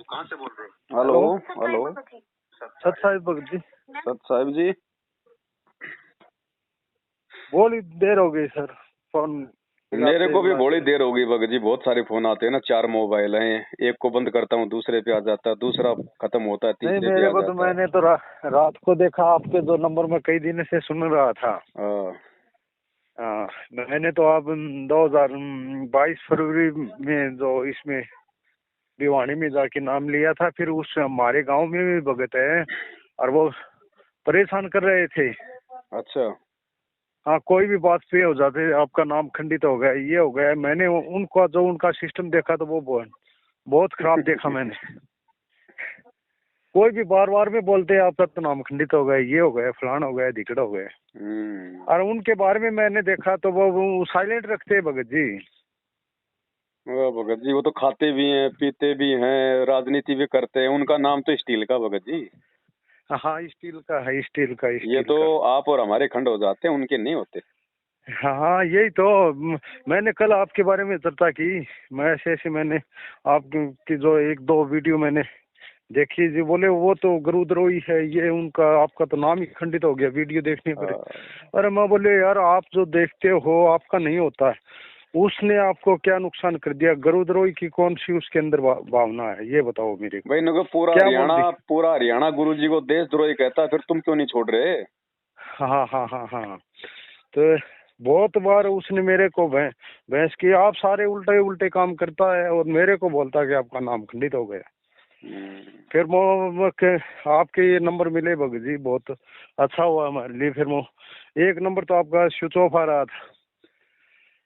कहाँ से बोल रहे हो? हेलो हेलो सत साहिब भगत जी। सत साहिब जी, बड़ी देर हो गई सर, फोन मेरे को भी बड़ी देर हो गई भगत जी। बहुत सारे फोन आते हैं ना, 4 मोबाइल हैं, एक को बंद करता हूँ दूसरे पे आ जाता है, दूसरा खत्म होता है नहीं, तीसरे पे मेरे आ को तो जाता है। मैंने तो रात को देखा, आपके दो नंबर में कई दिन से सुन रहा था। हाँ, हाँ, मैंने तो अब 2022 फरवरी में जो इसमें भिवानी में जाके नाम लिया था, फिर उस हमारे गांव में भी भगत है और वो परेशान कर रहे थे। अच्छा। हाँ, कोई भी बात पे हो जाते, आपका नाम खंडित हो गया, ये हो गया। मैंने उनका जो उनका सिस्टम देखा तो वो बहुत खराब देखा मैंने। कोई भी बार बार में बोलते हैं आपका तो नाम खंडित हो गया, ये हो गया, फलान हो गया, धिकड़ हो गया। और उनके बारे में मैंने देखा तो वो साइलेंट रखते हैं भगत जी। भगत जी वो तो खाते भी हैं, पीते भी हैं, राजनीति भी करते हैं, उनका नाम तो स्टील का भगत जी। हाँ, स्टील का है, स्टील का, ये स्टील तो का। आप और हमारे खंड हो जाते हैं, उनके नहीं होते। हाँ, यही तो मैंने कल आपके बारे में चर्चा की। मैं ऐसे मैंने आपकी जो एक दो वीडियो मैंने देखी जी, बोले वो तो गुरुद्रोही है, ये उनका आपका तो नाम ही खंडित हो गया वीडियो देखने पर। अरे मैं बोले यार, आप जो देखते हो आपका नहीं होता है, उसने आपको क्या नुकसान कर दिया? गुरुद्रोही की कौन सी उसके अंदर भावना है, ये बताओ मेरे को। भाई इनको पूरा हरियाणा गुरु जी को देशद्रोही कहता है, फिर तुम क्यों नहीं छोड़ रहे? हाँ हाँ हाँ हाँ। तो बहुत बार उसने मेरे को बहस की, आप सारे उल्टे उल्टे काम करता है, और मेरे को बोलता कि आपका नाम खंडित हो गया। फिर आपके ये नंबर मिले भगत जी, बहुत अच्छा हुआ हमारे लिए। फिर एक नंबर तो आपका स्विच ऑफ आ रहा था।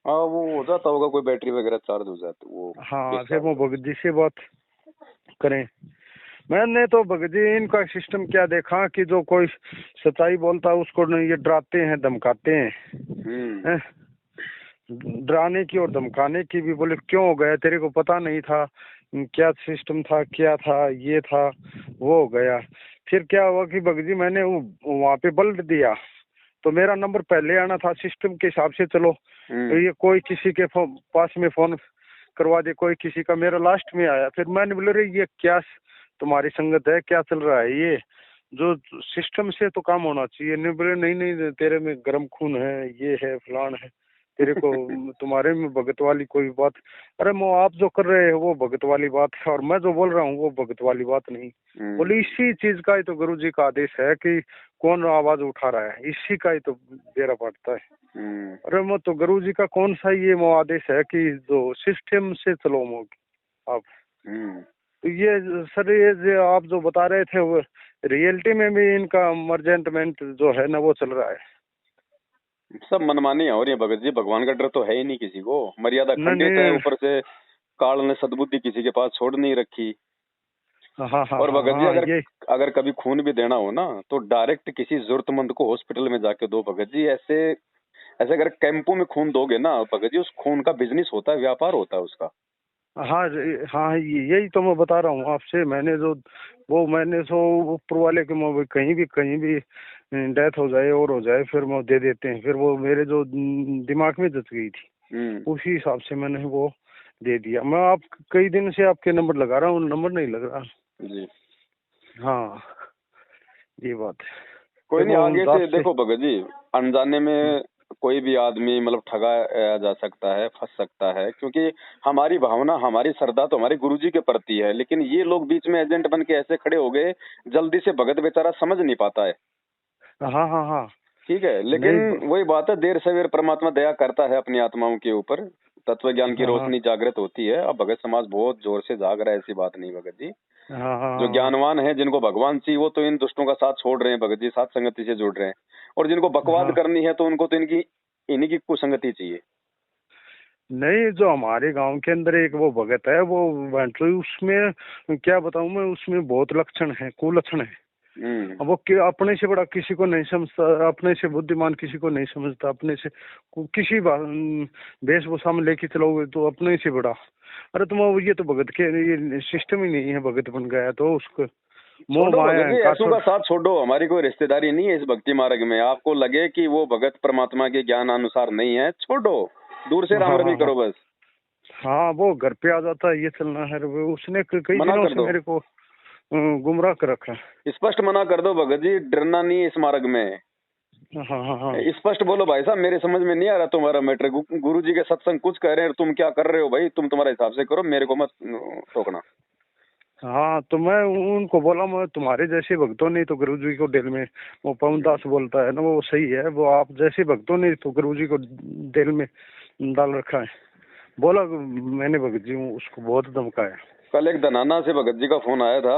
हाँ, वो हो जाता होगा, कोई बैटरी वगैरह चार्ज हो जाती वो। हाँ, फिर वो भगत जी से बात करें। मैंने तो भगत जी इनका सिस्टम क्या देखा कि जो कोई सच्चाई बोलता है उसको ये डराते हैं, धमकाते हैं। डराने की और धमकाने की भी। बोले क्यों हो गया, तेरे को पता नहीं था क्या सिस्टम था, क्या था, ये था, वो हो गया। फिर क्या हुआ कि भगत जी मैंने वहाँ पे बल्ट दिया तो मेरा नंबर पहले आना था सिस्टम के हिसाब से। चलो, ये कोई किसी के पास में फोन करवा दे, कोई किसी का, मेरा लास्ट में आया। फिर मैंने बोले रे ये क्या तुम्हारी संगत है, क्या चल रहा है, ये जो सिस्टम से तो काम होना चाहिए। नहीं बोले नहीं नहीं, तेरे में गर्म खून है, ये है, फलान है, तेरे को तुम्हारे में भगत वाली कोई बात। अरे आप जो कर रहे हो वो भगत वाली बात है, और मैं जो बोल रहा हूँ वो भगत वाली बात नहीं। बोले इसी चीज का ही तो गुरु जी का आदेश है कि कौन आवाज उठा रहा है, इसी का ही तो बेरा पड़ता है। अरे वो तो गुरु जी का कौन सा ये आदेश है कि जो सिस्टम से चलो आप। तो ये सर, ये जो आप जो बता रहे थे वो रियलिटी में भी इनका मर्जेंटमेंट जो है ना वो चल रहा है। सब मनमानी हो रही है भगत जी। भगवान का डर तो है ही नहीं किसी को, मर्यादा खंडित है, ऊपर से काल ने सद्बुद्धि किसी के पास छोड़ नहीं रखी। और भगत जी अगर कभी खून भी देना हो ना तो डायरेक्ट किसी जरूरतमंद को हॉस्पिटल में जाके दो भगत जी। ऐसे ऐसे अगर कैंपों में खून दोगे ना भगत जी, उस खून का बिजनेस होता है, व्यापार होता है उसका। हाँ हाँ, यही तो मैं बता रहा हूँ आपसे। मैंने जो ऊपर वाले के कहीं भी डेथ हो जाए और हो जाए, फिर वो दे देते हैं। फिर वो मेरे जो दिमाग में जच गई थी, उसी हिसाब से मैंने वो दे दिया। मैं आप कई दिन से आपके नंबर लगा रहा हूँ, नंबर नहीं लग रहा जी। हाँ, ये बात है। कोई नहीं, आगे से देखो भगत जी, अनजाने में कोई भी आदमी मतलब ठगा जा सकता है, फंस सकता है, क्योंकि हमारी भावना, हमारी श्रद्धा तो हमारे गुरुजी के प्रति है। लेकिन ये लोग बीच में एजेंट बन के ऐसे खड़े हो गए, जल्दी से भगत बेचारा समझ नहीं पाता है। हाँ हाँ हाँ, ठीक है, लेकिन वही बात है, देर सवेर परमात्मा दया करता है अपनी आत्माओं के ऊपर। तत्व ज्ञान की रोशनी जागृत होती है। अब भगत समाज बहुत जोर से जाग रहा है, ऐसी बात नहीं भगत जी। जो ज्ञानवान है, जिनको भगवान चाहिए, वो तो इन दुष्टों का साथ छोड़ रहे हैं भगत जी, साथ संगति से जुड़ रहे हैं। और जिनको बकवाद करनी है तो उनको तो इन्हीं की कुसंगति चाहिए। नहीं, जो हमारे गांव के अंदर एक वो भगत है, वो उसमें क्या बताऊं मैं, उसमें बहुत लक्षण है, कुलक्षण है। अब वो अपने से बड़ा किसी को नहीं समझता, अपने से बुद्धिमान किसी को नहीं समझता, अपने से किसी वेशभूषा में लेके चलोगे तो अपने से बड़ा। अरे तुम ये तो भगत के ये सिस्टम ही नहीं है, भगत बन गया तो उसको ऐसों का साथ छोड़ो। हमारी कोई रिश्तेदारी नहीं है इस भक्ति मार्ग में। आपको लगे कि वो भगत परमात्मा के ज्ञान अनुसार नहीं है, छोड़ो, दूर से राम रमी करो बस। हाँ वो घर पे आ जाता है, ये चलना है, वो उसने कई दिनों से मेरे को गुमराह कर रखा है। स्पष्ट मना कर दो भगत जी, डरना नहीं है इस मार्ग में। हाँ। स्पष्ट बोलो भाई साहब, मेरे समझ में नहीं आ रहा तुम्हारा मैटर। गुरु जी के सत्संग कुछ कह रहे हैं, तुम क्या कर रहे हो भाई, तुम तुम्हारे हिसाब से करो, मेरे को मत टोकना। हाँ तो मैं उनको बोला, मैं तुम्हारे जैसे भक्तों ने तो गुरु जी को दिल में, वो पवन दास बोलता है ना, वो सही है, वो आप जैसे भक्तों ने तो गुरु जी को दिल में डाल रखा है। बोला मैंने भगत जी उसको बहुत धमकाया। कल एक धनाना से भगत जी का फोन आया था।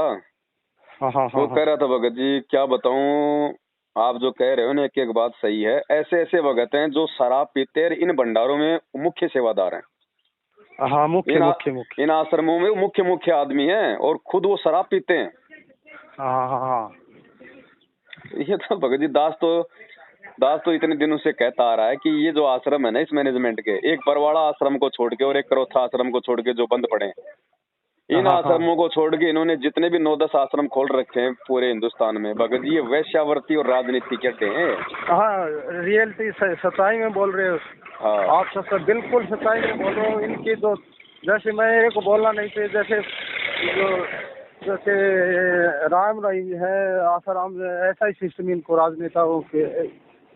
हाँ। वो कह रहा था, भगत जी क्या बताऊं, आप जो कह रहे हो ना एक एक बात सही है। ऐसे ऐसे भगत हैं जो शराब पीते हैं, इन भंडारों में मुख्य सेवादार हैं। हाँ मुख्य इन आश्रमों में मुख्य आदमी हैं और खुद वो शराब पीते हैं। हाँ। ये तो भगत जी दास तो इतने दिनों से कहता आ रहा है कि ये जो आश्रम है ना इस मैनेजमेंट के, एक बरवाड़ा आश्रम को छोड़ के और एक करोथा आश्रम को छोड़ के जो बंद पड़े, इन आश्रमों को छोड़ के इन्होंने जितने भी 9-10 आश्रम खोल रखे हैं पूरे हिंदुस्तान में, भगत जी ये वैश्यावर्ती और राजनीति के अड्डे हैं। हाँ रियलिटी सच्चाई में बोल रहे हो। हाँ आप सब बिल्कुल सच्चाई में बोल रहे हो। इनकी तो जैसे मेरे को बोलना नहीं चाहिए, जैसे राम रही है आसाराम, ऐसा ही सिस्टम इनको राजनेताओं के।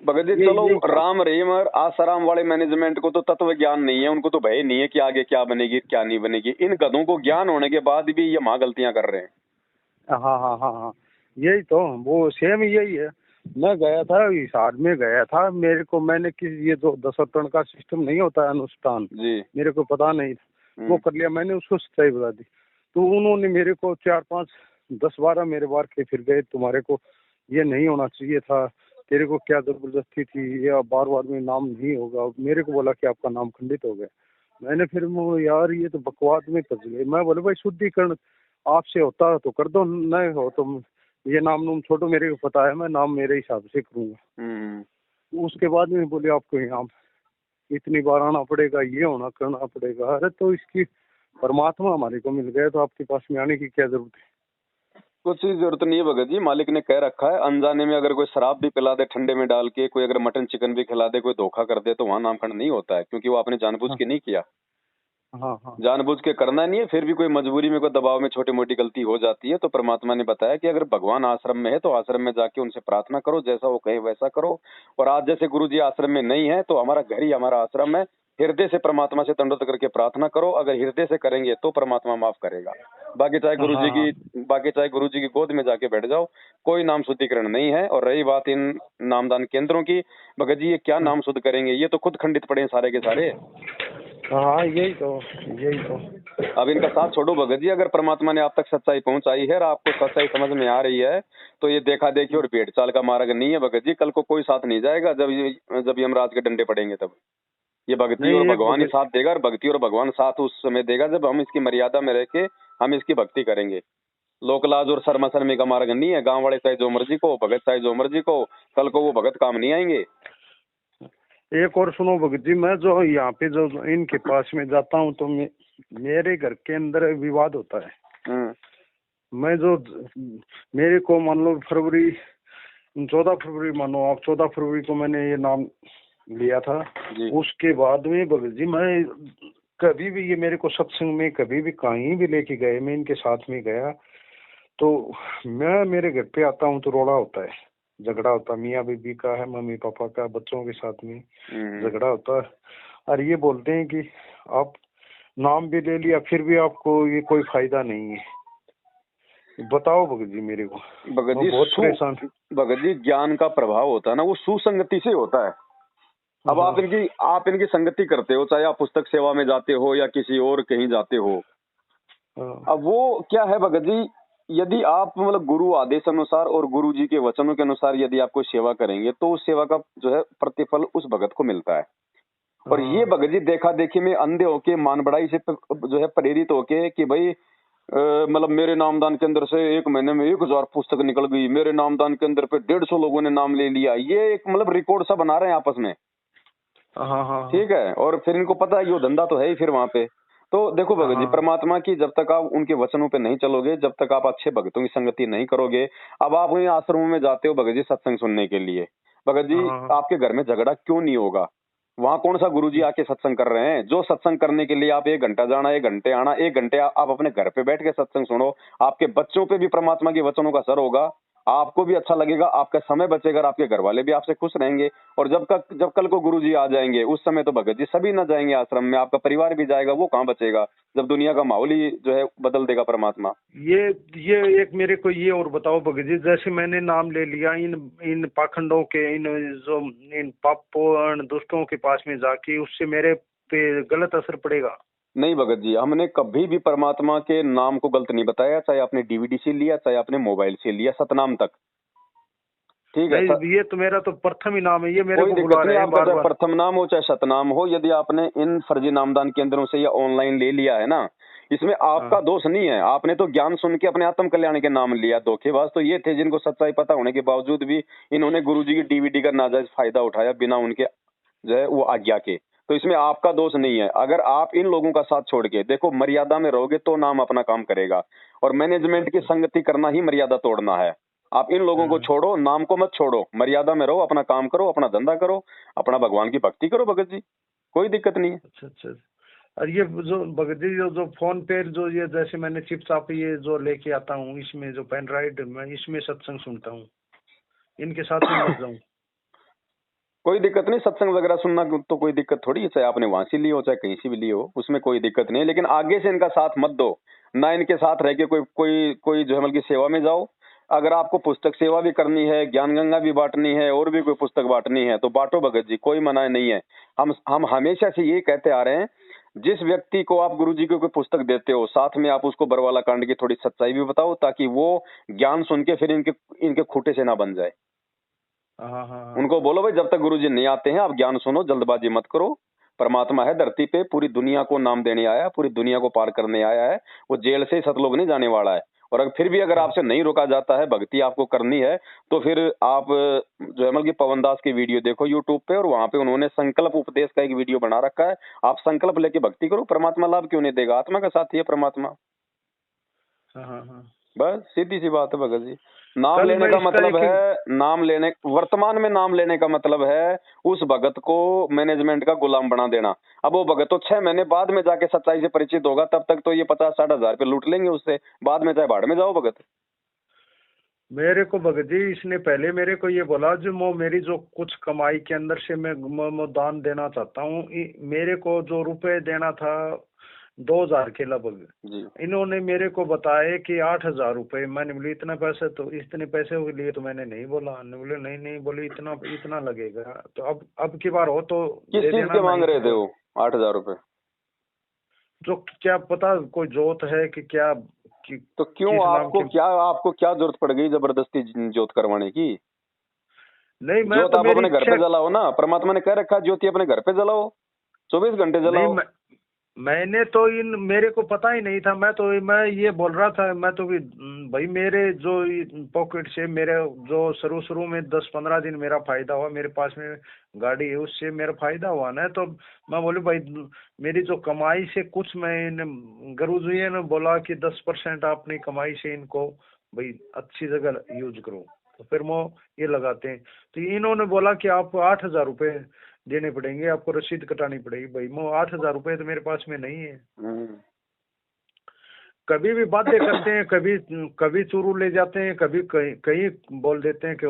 भगत जी चलो राम रहीम और आसाराम वाले मैनेजमेंट को तो तत्व ज्ञान नहीं है, उनको तो भय नहीं है कि आगे क्या बनेगी क्या नहीं बनेगी। इन गधों को ज्ञान होने के बाद भी ये माँ गलतियां कर रहे हैं। हाँ यही तो, वो सेम यही है। मैं गया था हिसार में गया था, मेरे को मैंने किसी ये जो 10 टन का सिस्टम नहीं होता है अनुष्ठान जी, मेरे को पता नहीं था, वो कर लिया मैंने, उसको सच्चाई बता दी। तो उन्होंने मेरे को 4-5-10-12 मेरे बार के फिर गए, तुम्हारे को ये नहीं होना चाहिए था, तेरे को क्या जबरदस्ती थी, या बार बार में नाम नहीं होगा। मेरे को बोला कि आपका नाम खंडित हो गया। मैंने फिर यार ये तो बकवाद में फंस गए। मैं बोले भाई शुद्धिकरण आपसे होता तो कर दो, नहीं हो तो ये नाम छोड़ो, मेरे को पता है मैं नाम मेरे हिसाब से करूंगा। उसके बाद में बोले आपको यहाँ इतनी बार आना पड़ेगा, ये होना करना पड़ेगा। अरे तो इसकी परमात्मा हमारे को मिल गए तो आपके पास में आने की क्या जरूरत है। कुछ जरूरत नहीं है भगत जी, मालिक ने कह रखा है अनजाने में अगर कोई शराब भी पिला दे ठंडे में डाल के, कोई अगर मटन चिकन भी खिला दे, कोई धोखा कर दे तो वहाँ नामकरण नहीं होता है, क्योंकि वो आपने जानबूझ के नहीं किया। हाँ। जानबूझ के करना नहीं है, फिर भी कोई मजबूरी में कोई दबाव में छोटी मोटी गलती हो जाती है तो परमात्मा ने बताया कि अगर भगवान आश्रम में है तो आश्रम में जाके उनसे प्रार्थना करो, जैसा वो कहे वैसा करो। और आज जैसे गुरु जी आश्रम में नहीं है तो हमारा घर ही हमारा आश्रम है, हृदय से परमात्मा से दंडवत करके प्रार्थना करो। अगर हृदय से करेंगे तो परमात्मा माफ करेगा। बाकी चाहे गुरु जी की गोद में जाके बैठ जाओ, कोई नाम शुद्धिकरण नहीं है। और रही बात इन नामदान केंद्रों की, भगत जी ये क्या नाम शुद्ध करेंगे, ये तो खुद खंडित पड़े हैं सारे के सारे। हाँ यही तो। अब इनका साथ छोड़ो भगत जी, अगर परमात्मा ने आप तक सच्चाई पहुंचाई है और आपको सच्चाई समझ में आ रही है तो ये देखा देखी और भेड़ चाल का मार्ग नहीं है भगत जी। कल को कोई साथ नहीं जाएगा, जब यमराज के डंडे पड़ेंगे तब ये भक्ति और भगवान ही साथ देगा। और भक्ति और भगवान साथ उस समय देगा जब हम इसकी मर्यादा में रह के हम इसकी भक्ति करेंगे। लोकलाज और शर्मा शर्मी का मार्ग नहीं है। गांव वाले चाहे जो मर्जी को, भगत चाहे जो मर्जी को, कल को वो भगत काम नहीं आएंगे। एक और सुनो भगत जी, मैं जो यहाँ पे जो इनके पास में जाता हूँ तो मेरे घर के अंदर विवाद होता है। मैं जो मेरे को मान लो 14 फरवरी मानो आप, 14 फरवरी को मैंने ये नाम लिया था। उसके बाद में भगत जी मैं कभी भी ये मेरे को सत्संग में कभी भी कहीं भी लेके गए, मैं इनके साथ में गया तो मैं मेरे घर पे आता हूँ तो रोड़ा होता है, झगड़ा होता, मियाँ बीबी का है, मम्मी पापा का, बच्चों के साथ में झगड़ा होता है। और ये बोलते हैं कि आप नाम भी ले लिया फिर भी आपको ये कोई फायदा नहीं है। बताओ भगत जी मेरे को। भगत जी बहुत परेशान। भगत जी ज्ञान का प्रभाव होता है ना वो सुसंगति से होता है। अब आप इनकी संगति करते हो, चाहे आप पुस्तक सेवा में जाते हो या किसी और कहीं जाते हो। अब वो क्या है भगत जी, यदि आप मतलब गुरु आदेश अनुसार और गुरु जी के वचनों के अनुसार यदि आप कोई सेवा करेंगे तो उस सेवा का जो है प्रतिफल उस भगत को मिलता है। और ये भगत जी देखा देखी में अंधे होके मान बढ़ाई से जो है प्रेरित होके कि भाई मतलब मेरे नामदान के अंदर से एक महीने में 1000 पुस्तक निकल गई, मेरे नामदान के अंदर पे 150 लोगों ने नाम ले लिया, ये एक मतलब रिकॉर्ड सा बना रहे हैं आपस में। ठीक है। और फिर इनको पता है कि वो धंधा तो है ही फिर वहां पे। तो देखो भगत जी, परमात्मा की जब तक आप उनके वचनों पे नहीं चलोगे, जब तक आप अच्छे भक्तों की संगति नहीं करोगे। अब आप उन्हीं आश्रमों में जाते हो भगत जी सत्संग सुनने के लिए, भगत जी आपके घर में झगड़ा क्यों नहीं होगा? वहाँ कौन सा गुरुजी आके सत्संग कर रहे हैं? जो सत्संग करने के लिए आप 1 घंटा जाना, 1 घंटे आना, 1 घंटे आप अपने घर पे बैठ के सत्संग सुनो। आपके बच्चों पे भी परमात्मा के वचनों का असर होगा, आपको भी अच्छा लगेगा, आपका समय बचेगा और आपके घर वाले भी आपसे खुश रहेंगे। और जब कल को गुरुजी आ जाएंगे, उस समय तो भगत जी सभी ना जाएंगे आश्रम में, आपका परिवार भी जाएगा, वो कहाँ बचेगा जब दुनिया का माहौल ही जो है बदल देगा परमात्मा। ये एक मेरे को ये और बताओ भगत जी, जैसे मैंने नाम ले लिया इन पाखंडों के, इन पापों दुष्टों के पास में जाके, उससे मेरे पे गलत असर पड़ेगा? नहीं भगत जी, हमने कभी भी परमात्मा के नाम को गलत नहीं बताया, चाहे आपने डीवीडी से लिया, चाहे आपने मोबाइल से लिया, सतनाम तक। ठीक है, ये तो मेरा तो प्रथम ही नाम है, ये मेरे कोई को दिक्कत बुला नहीं, रहे हैं आपका बार चाहे बार। प्रथम नाम हो चाहे शतनाम हो, यदि आपने इन फर्जी नामदान केंद्रों से या ऑनलाइन ले लिया है ना, इसमें आपका दोष नहीं है। आपने तो ज्ञान सुन के अपने आत्म कल्याण के नाम लिया। धोखेबाज तो ये थे जिनको सच्चाई पता होने के बावजूद भी इन्होंने गुरुजी की डीवीडी का नाजायज फायदा उठाया बिना उनके जो है वो आज्ञा के। तो इसमें आपका दोष नहीं है। अगर आप इन लोगों का साथ छोड़ के देखो, मर्यादा में रहोगे तो नाम अपना काम करेगा, और मैनेजमेंट की संगति करना ही मर्यादा तोड़ना है। आप इन लोगों को छोड़ो, नाम को मत छोड़ो, मर्यादा में रहो, अपना काम करो, अपना धंधा करो, अपना भगवान की भक्ति करो भगत जी, कोई दिक्कत नहीं है। अच्छा अच्छा। और ये जो भगत जी जो फोन पे जो ये जैसे मैंने चिप्स आप ये जो लेके आता हूँ, इसमें जो पेन ड्राइव मैं इसमें सत्संग सुनता हूँ, इनके साथ में मत जाऊँ? कोई दिक्कत नहीं, सत्संग वगैरह सुनना तो कोई दिक्कत थोड़ी है, चाहे आपने वहां से लियो चाहे कहीं से भी लियो, उसमें कोई दिक्कत नहीं है। लेकिन आगे से इनका साथ मत दो ना, इनके साथ रह के कोई कोई कोई जो है मतलब की सेवा में जाओ। अगर आपको पुस्तक सेवा भी करनी है, ज्ञान गंगा भी बांटनी है, और भी कोई पुस्तक बांटनी है तो बांटो भगत जी, कोई मना नहीं है। हम हमेशा से ये कहते आ रहे हैं, जिस व्यक्ति को आप गुरुजी को कोई पुस्तक देते हो, साथ में आप उसको बरवाला कांड की थोड़ी सच्चाई भी बताओ, ताकि वो ज्ञान सुन के फिर इनके खूटे से ना बन जाए। हाँ। उनको बोलो भाई, जब तक गुरुजी नहीं आते हैं आप ज्ञान सुनो, जल्दबाजी मत करो। परमात्मा है धरती पे, पूरी दुनिया को नाम देने आया, पूरी दुनिया को पार करने आया है। वो जेल से सतलोक नहीं जाने वाला है। और अगर फिर भी अगर आपसे नहीं रोका जाता है, भक्ति आपको करनी है, तो फिर आप जो है मतलब कि पवन दास की वीडियो देखो यूट्यूब पे, और वहां पे उन्होंने संकल्प उपदेश का एक वीडियो बना रखा है। आप संकल्प लेके भक्ति करो, परमात्मा लाभ क्यों नहीं देगा? आत्मा का साथी है परमात्मा। हाँ। बस सीधी सी बात है भगत जी। नाम लेने का मतलब है, वर्तमान में नाम लेने का मतलब है उस भगत को मैनेजमेंट का गुलाम बना देना। अब वो भगत तो 6 महीने बाद में जाके सच्चाई से परिचित होगा, तब तक तो ये 50-60 हजार रुपये लूट लेंगे उससे, बाद में चाहे भाड़ में जाओ भगत। मेरे को भगत जी इसने पहले मेरे को ये बोला, जो मेरी जो कुछ कमाई के अंदर से मैं दान देना चाहता हूँ, मेरे को जो रुपए देना था 2000 के लगभग, इन्होंने मेरे को बताया कि 8000 रुपए। मैंने बोली इतना पैसे, तो इतने पैसे के लिए तो मैंने नहीं बोला। बोले नहीं बोले इतना लगेगा। तो अब की बार हो तो किस चीज के मांग रहे थे वो 8000 रुपए? जो क्या पता कोई जोत है कि क्या तो क्यों आपको क्या जरूरत पड़ गई जबरदस्ती जोत करवाने की? नहीं, मैं जोत तो आप अपने घर पे जलाओ ना, परमात्मा ने कह रखा है ज्योति अपने घर पे जलाओ, 24 घंटे जलाओ। मैंने तो मेरे को पता ही नहीं था। मैं ये बोल रहा था, मैं तो भाई मेरे जो पॉकेट से मेरे जो शुरू में 10-15 दिन मेरा फायदा हुआ, मेरे पास में गाड़ी है उससे मेरा फायदा हुआ ना। तो मैं बोलूँ भाई मेरी जो कमाई से कुछ, मैं गुरुजी ने बोला कि 10% अपनी कमाई से इनको भाई अच्छी जगह यूज करो, तो फिर वो ये लगाते हैं। तो इन्होंने बोला कि आप 8000 रुपये देने पड़ेंगे, आपको रसीद कटानी पड़ेगी। भाई वो 8000 रुपये तो मेरे पास में नहीं है। कभी भी बातें करते हैं, कभी चूरू ले जाते हैं, कभी कहीं बोल देते हैं कि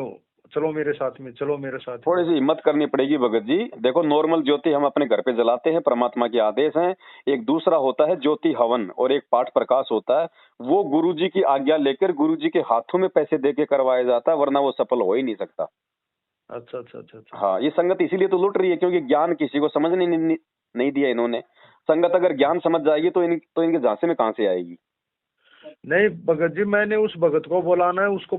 चलो मेरे साथ में, चलो मेरे साथ। थोड़ी सी हिम्मत करनी पड़ेगी भगत जी। देखो, नॉर्मल ज्योति हम अपने घर पे जलाते हैं, परमात्मा के आदेश हैं। एक दूसरा होता है ज्योति हवन, और एक पाठ प्रकाश होता है, वो गुरुजी की आज्ञा लेकर गुरुजी के हाथों में पैसे देके करवाया जाता है, वरना वो सफल हो ही नहीं सकता। अच्छा। हाँ, ये संगत इसीलिए तो लूट रही है, क्योंकि ज्ञान किसी को समझ नहीं दिया इन्होंने। संगत अगर ज्ञान समझ जाएगी तो इनके झांसे में कहाँ से आएगी? नहीं भगत जी, मैंने उस भगत को बोलाना है, उसको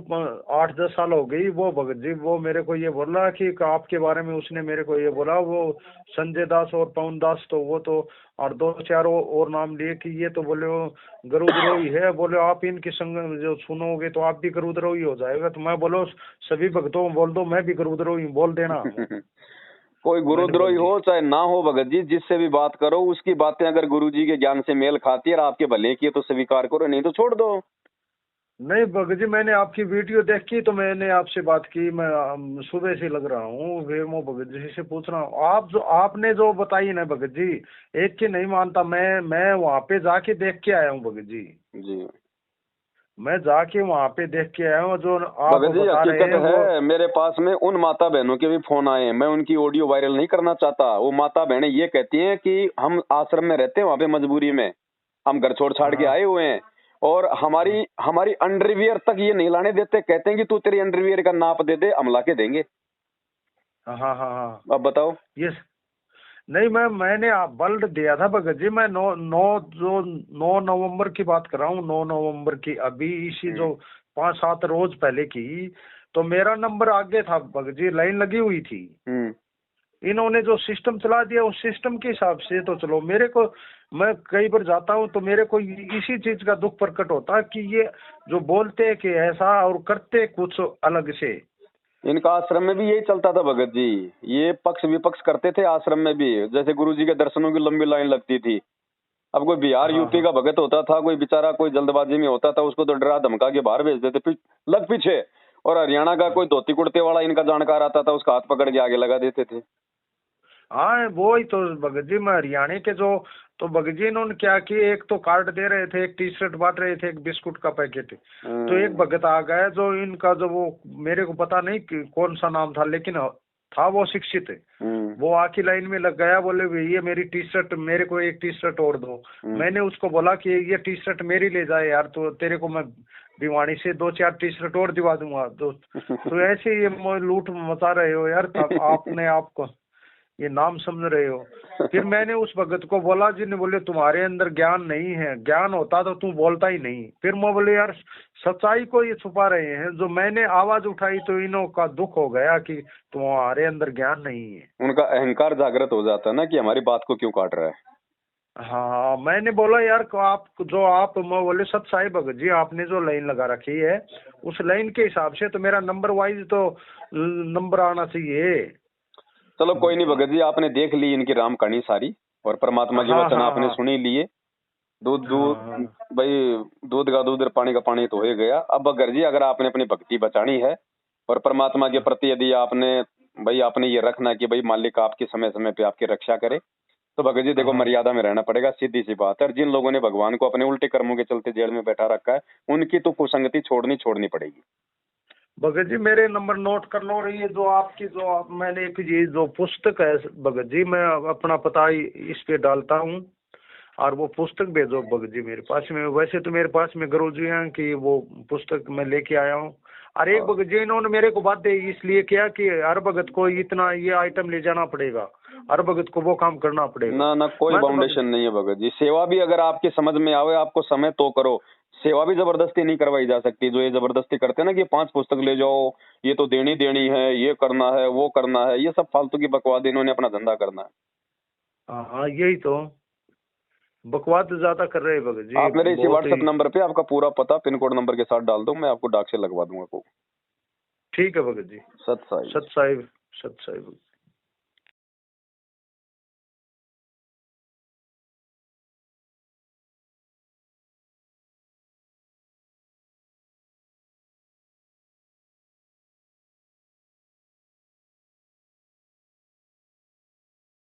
8-10 साल हो गई। वो भगत जी वो मेरे को ये बोल रहा कि आपके बारे में उसने मेरे को ये बोला, वो संजय दास और पवन दास, तो वो तो और 2-4 और नाम लिए कि ये तो बोले वो गुरुद्रोही है। बोले आप इनके संग जो सुनोगे तो आप भी गुरुद्रोही हो जाएगा। तो मैं बोलो सभी भक्तों को बोल दो मैं भी गुरुद्रोही बोल देना। कोई गुरुद्रोही हो चाहे ना हो भगत जी, जिससे भी बात करो उसकी बातें अगर गुरुजी के ज्ञान से मेल खाती है और आपके भले की है तो स्वीकार करो, नहीं तो छोड़ दो। नहीं भगत जी, मैंने आपकी वीडियो देखी तो मैंने आपसे बात की। मैं सुबह से लग रहा हूँ, फिर मैं भगत जी से पूछ रहा हूँ। आपने जो बताई ना भगत जी, एक की नहीं मानता। मैं वहाँ पे जाके देख के आया हूँ भगत जी। जी मैं जाके वहाँ पे देख के आया हूँ, जो आप भगत जी, बता रहे हकीकत हैं वो। है मेरे पास में उन माता बहनों के भी फोन आए हैं। मैं उनकी ऑडियो वायरल नहीं करना चाहता। वो माता बहनें ये कहती हैं कि हम आश्रम में रहते हैं, वहाँ पे मजबूरी में हम घर छोड़ छाड़ के हाँ आए हुए हैं, और हाँ हमारी हमारी अंडरवियर तक ये नहीं लाने देते। कहते हैं कि तू तेरी अंडरवियर का नाप दे दे, हम ला के देंगे। हाँ हाँ हाँ हाँ। अब बताओ। ये नहीं, मैंने बल्ड दिया था भगत जी। मैं 9 नवंबर की बात कर रहा हूँ, 9 नवंबर की, अभी इसी जो 5-7 रोज पहले की। तो मेरा नंबर आगे था भगत जी, लाइन लगी हुई थी। हम्म। इन्होंने जो सिस्टम चला दिया, उस सिस्टम के हिसाब से तो चलो मेरे को, मैं कई बार जाता हूँ तो मेरे को इसी चीज का दुख प्रकट होता है कि ये जो बोलते हैं कि ऐसा और करते कुछ अलग से। इनका आश्रम में भी यही चलता था भगत जी। ये पक्ष विपक्ष करते थे आश्रम में भी। जैसे गुरु जी के दर्शनों की लंबी लाइन लगती थी। अब कोई बिहार हाँ यूपी हाँ का भगत होता था, कोई बेचारा कोई जल्दबाजी में होता था, उसको तो डरा धमका के बाहर भेज देते, लग पीछे। और हरियाणा का कोई धोती कुर्ते वाला इनका जानकार आता था, उसका हाथ पकड़ के आगे लगा देते थे। हाँ, वो ही तो भगत जी। मैं हरियाणा के जो, तो भगत जी इन्होंने क्या कि एक तो कार्ड दे रहे थे, एक टी शर्ट बांट रहे थे, एक बिस्कुट का पैकेट। तो एक भगत आ गया जो इनका, जो वो मेरे को पता नहीं कि कौन सा नाम था, लेकिन था वो शिक्षित। वो आके लाइन में लग गया, बोले भैया मेरी टी शर्ट, मेरे को एक टी शर्ट और दो। मैंने उसको बोला कि ये टी शर्ट मेरी ले जाए यार, तो तेरे को मैं भिवानी से 2-4 टी शर्ट और दिवा दूंगा। तो ऐसे ये लूट मचा रहे हो यार, आपने आपको ये नाम समझ रहे हो। फिर मैंने उस भगत को बोला, जी ने बोले तुम्हारे अंदर ज्ञान नहीं है, ज्ञान होता तो तू बोलता ही नहीं। फिर मैं बोले यार, सच्चाई को ये छुपा रहे हैं। जो मैंने आवाज उठाई तो इन्हों का दुख हो गया कि तुम्हारे अंदर ज्ञान नहीं है। उनका अहंकार जागृत हो जाता है ना कि हमारी बात को क्यों काट रहा है। हाँ, मैंने बोला यार को आप जो आप, मैं बोले सच्चाई भगत जी, आपने जो लाइन लगा रखी है उस लाइन के हिसाब से तो मेरा नंबर वाइज तो नंबर आना चाहिए। चलो कोई नहीं भगत जी, आपने देख ली इनकी राम कहानी सारी, और परमात्मा के हाँ वचन हाँ आपने हाँ सुनी लिए। दूध हाँ दूध हाँ भाई, दूध का दूध और पानी का पानी तो हो ही गया। अब अगर जी अगर आपने अपनी भक्ति बचानी है, और परमात्मा के प्रति यदि आपने भाई आपने ये रखना कि भाई मालिक आपकी समय समय पे आपकी रक्षा करे, तो भगत जी देखो हाँ। मर्यादा में रहना पड़ेगा, सीधी सी बात है। और जिन लोगों ने भगवान को अपने उल्टे कर्मों के चलते जेल में बैठा रखा है, उनकी तो कुसंगति छोड़नी पड़ेगी। भगत जी मेरे नंबर नोट कर लो। ये जो आपकी जो मैंने एक ये जो पुस्तक है भगत जी, मैं अपना पता इस पे डालता हूँ, और वो पुस्तक भेजो भगत जी मेरे पास में। वैसे तो मेरे पास में गुरु जी हैं कि वो पुस्तक मैं लेके आया हूँ। और एक भगत जी इन्होंने मेरे को बाध्य इसलिए किया कि हर भगत को इतना ये आइटम ले जाना पड़ेगा, हर भगत को वो काम करना पड़ेगा। ना ना, कोई मैं तो बाउंडेशन नहीं है भगत जी। सेवा भी अगर आपके समझ में आवे, आपको समय तो करो। सेवा भी जबरदस्ती नहीं करवाई जा सकती। जो ये जबरदस्ती करते हैं ना कि 5 पुस्तक ले जाओ, ये तो देनी देनी है, ये करना है, वो करना है, ये सब फालतू की बकवाद। इन्होंने अपना धंधा करना है। हाँ हाँ, यही तो बकवास ज्यादा कर रहे हैं भगत जी, आप मेरे इसी बहुत व्हाट्सएप ही। नंबर पे आपका पूरा पता पिन कोड नंबर के साथ डाल दो, मैं आपको डाक से लगवा दूंगा को। ठीक है भगत जी। सत साई। सत साहिब, सत साहिब।